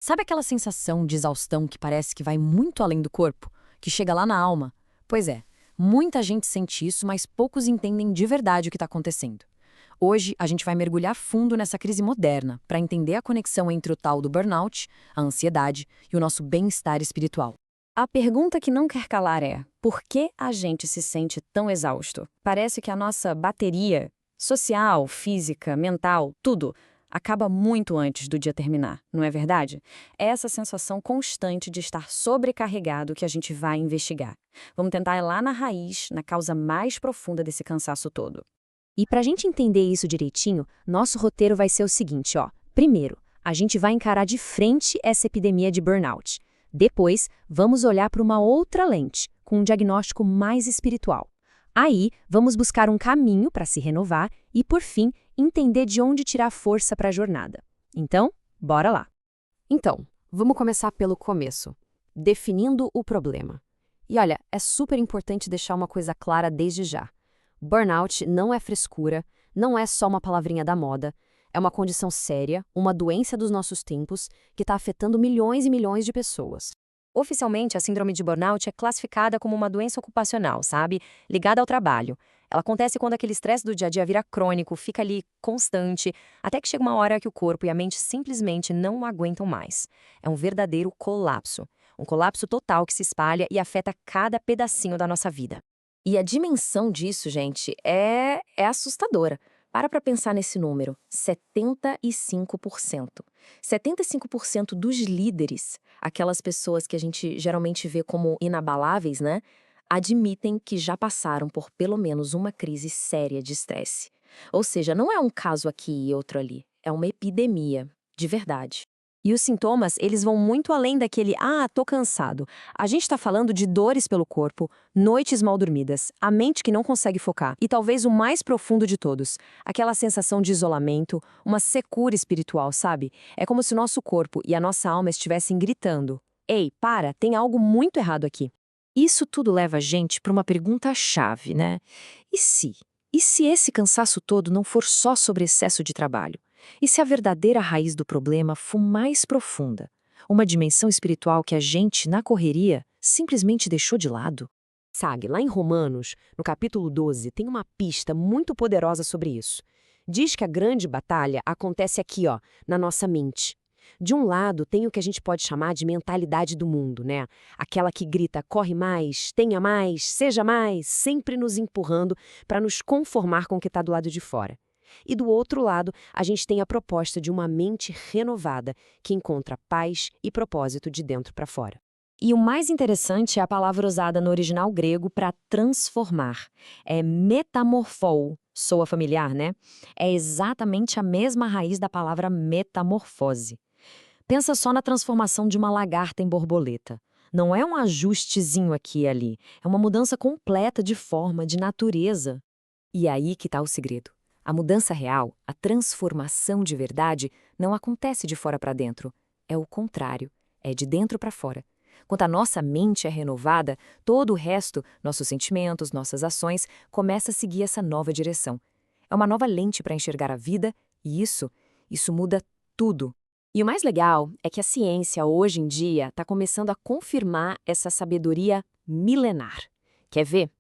Sabe aquela sensação de exaustão que parece que vai muito além do corpo, que chega lá na alma? Pois é, muita gente sente isso, mas poucos entendem de verdade o que está acontecendo. Hoje, a gente vai mergulhar fundo nessa crise moderna para entender a conexão entre o tal do burnout, a ansiedade e o nosso bem-estar espiritual. A pergunta que não quer calar é: por que a gente se sente tão exausto? Parece que a nossa bateria, social, física, mental, tudo, acaba muito antes do dia terminar, não é verdade? É essa sensação constante de estar sobrecarregado que a gente vai investigar. Vamos tentar ir lá na raiz, na causa mais profunda desse cansaço todo. E para a gente entender isso direitinho, nosso roteiro vai ser o seguinte, ó. Primeiro, a gente vai encarar de frente essa epidemia de burnout. Depois, vamos olhar para uma outra lente, com um diagnóstico mais espiritual. Aí, vamos buscar um caminho para se renovar e, por fim, entender de onde tirar força para a jornada. Então, bora lá! Então, vamos começar pelo começo, definindo o problema. E olha, é super importante deixar uma coisa clara desde já. Burnout não é frescura, não é só uma palavrinha da moda, é uma condição séria, uma doença dos nossos tempos que está afetando milhões e milhões de pessoas. Oficialmente, a síndrome de burnout é classificada como uma doença ocupacional, sabe? Ligada ao trabalho. Ela acontece quando aquele estresse do dia a dia vira crônico, fica ali constante, até que chega uma hora que o corpo e a mente simplesmente não aguentam mais. É um verdadeiro colapso. Um colapso total que se espalha e afeta cada pedacinho da nossa vida. E a dimensão disso, gente, é assustadora. Para pensar nesse número, 75%. 75% dos líderes, aquelas pessoas que a gente geralmente vê como inabaláveis, né, admitem que já passaram por pelo menos uma crise séria de estresse. Ou seja, não é um caso aqui e outro ali, é uma epidemia, de verdade. E os sintomas, eles vão muito além daquele tô cansado. A gente está falando de dores pelo corpo, noites mal dormidas, a mente que não consegue focar e talvez o mais profundo de todos, aquela sensação de isolamento, uma secura espiritual, sabe? É como se o nosso corpo e a nossa alma estivessem gritando: "Ei, para, tem algo muito errado aqui." Isso tudo leva a gente para uma pergunta-chave, né? E se? E se esse cansaço todo não for só sobre excesso de trabalho? E se a verdadeira raiz do problema for mais profunda? Uma dimensão espiritual que a gente, na correria, simplesmente deixou de lado? Sabe, lá em Romanos, no capítulo 12, tem uma pista muito poderosa sobre isso. Diz que a grande batalha acontece aqui, ó, na nossa mente. De um lado, tem o que a gente pode chamar de mentalidade do mundo, né? Aquela que grita, corre mais, tenha mais, seja mais, sempre nos empurrando para nos conformar com o que está do lado de fora. E do outro lado, a gente tem a proposta de uma mente renovada, que encontra paz e propósito de dentro para fora. E o mais interessante é a palavra usada no original grego para transformar. É metamorfou. Soa familiar, né? É exatamente a mesma raiz da palavra metamorfose. Pensa só na transformação de uma lagarta em borboleta. Não é um ajustezinho aqui e ali. É uma mudança completa de forma, de natureza. E aí que está o segredo. A mudança real, a transformação de verdade, não acontece de fora para dentro. É o contrário. É de dentro para fora. Quando a nossa mente é renovada, todo o resto, nossos sentimentos, nossas ações, começa a seguir essa nova direção. É uma nova lente para enxergar a vida e isso muda tudo. E o mais legal é que a ciência, hoje em dia, está começando a confirmar essa sabedoria milenar. Quer ver?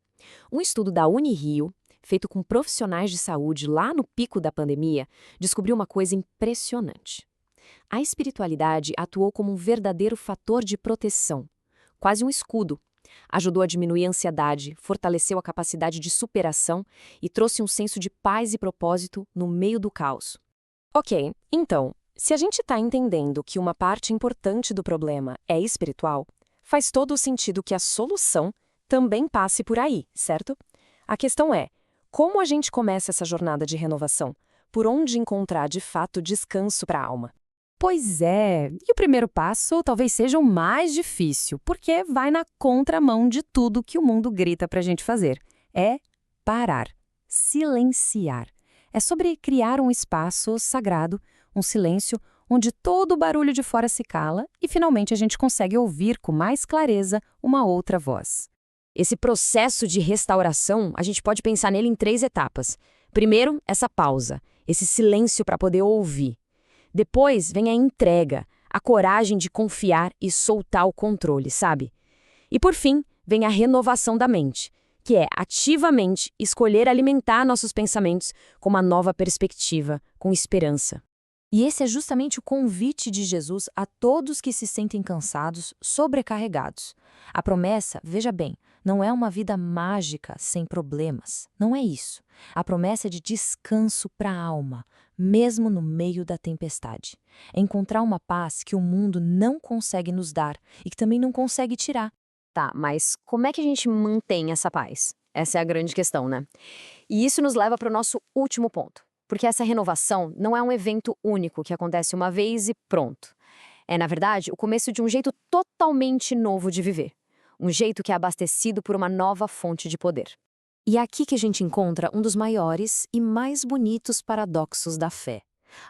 Um estudo da Unirio, feito com profissionais de saúde lá no pico da pandemia, descobriu uma coisa impressionante. A espiritualidade atuou como um verdadeiro fator de proteção, quase um escudo. Ajudou a diminuir a ansiedade, fortaleceu a capacidade de superação e trouxe um senso de paz e propósito no meio do caos. Ok, então, se a gente está entendendo que uma parte importante do problema é espiritual, faz todo o sentido que a solução também passe por aí, certo? A questão é, como a gente começa essa jornada de renovação? Por onde encontrar de fato descanso para a alma? Pois é, e o primeiro passo talvez seja o mais difícil, porque vai na contramão de tudo que o mundo grita para a gente fazer. É parar, silenciar. É sobre criar um espaço sagrado, um silêncio, onde todo o barulho de fora se cala e finalmente a gente consegue ouvir com mais clareza uma outra voz. Esse processo de restauração, a gente pode pensar nele em 3 etapas. Primeiro, essa pausa, esse silêncio para poder ouvir. Depois vem a entrega, A coragem de confiar e soltar o controle, sabe? E por fim, vem a renovação da mente, que é ativamente escolher alimentar nossos pensamentos com uma nova perspectiva, com esperança. E esse é justamente o convite de Jesus a todos que se sentem cansados, sobrecarregados. A promessa, veja bem, não é uma vida mágica sem problemas. Não é isso. A promessa é de descanso para a alma, mesmo no meio da tempestade. É encontrar uma paz que o mundo não consegue nos dar e que também não consegue tirar. Tá, mas como é que a gente mantém essa paz? Essa é a grande questão, né? E isso nos leva para o nosso último ponto. Porque essa renovação não é um evento único que acontece uma vez e pronto. É, na verdade, o começo de um jeito totalmente novo de viver. Um jeito que é abastecido por uma nova fonte de poder. E é aqui que a gente encontra um dos maiores e mais bonitos paradoxos da fé.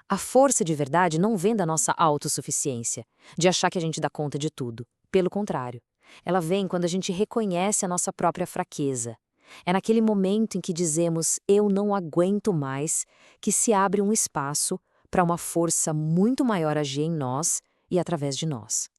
A força de verdade não vem da nossa autossuficiência, de achar que a gente dá conta de tudo. Pelo contrário, ela vem quando a gente reconhece a nossa própria fraqueza. É naquele momento em que dizemos "eu não aguento mais" que se abre um espaço para uma força muito maior agir em nós e através de nós.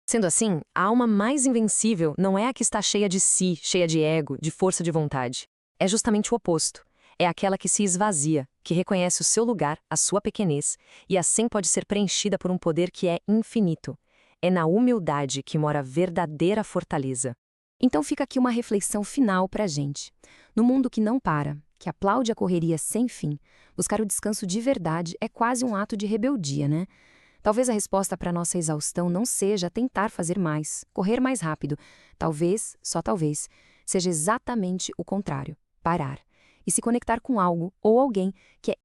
Sendo assim, a alma mais invencível não é a que está cheia de si, cheia de ego, de força de vontade. É justamente o oposto. É aquela que se esvazia, que reconhece o seu lugar, a sua pequenez, e assim pode ser preenchida por um poder que é infinito. É na humildade que mora a verdadeira fortaleza. Então fica aqui uma reflexão final para a gente. No mundo que não para, que aplaude a correria sem fim, buscar o descanso de verdade é quase um ato de rebeldia, né? Talvez a resposta para a nossa exaustão não seja tentar fazer mais, correr mais rápido. Talvez, só talvez, seja exatamente o contrário, parar e se conectar com algo ou alguém que é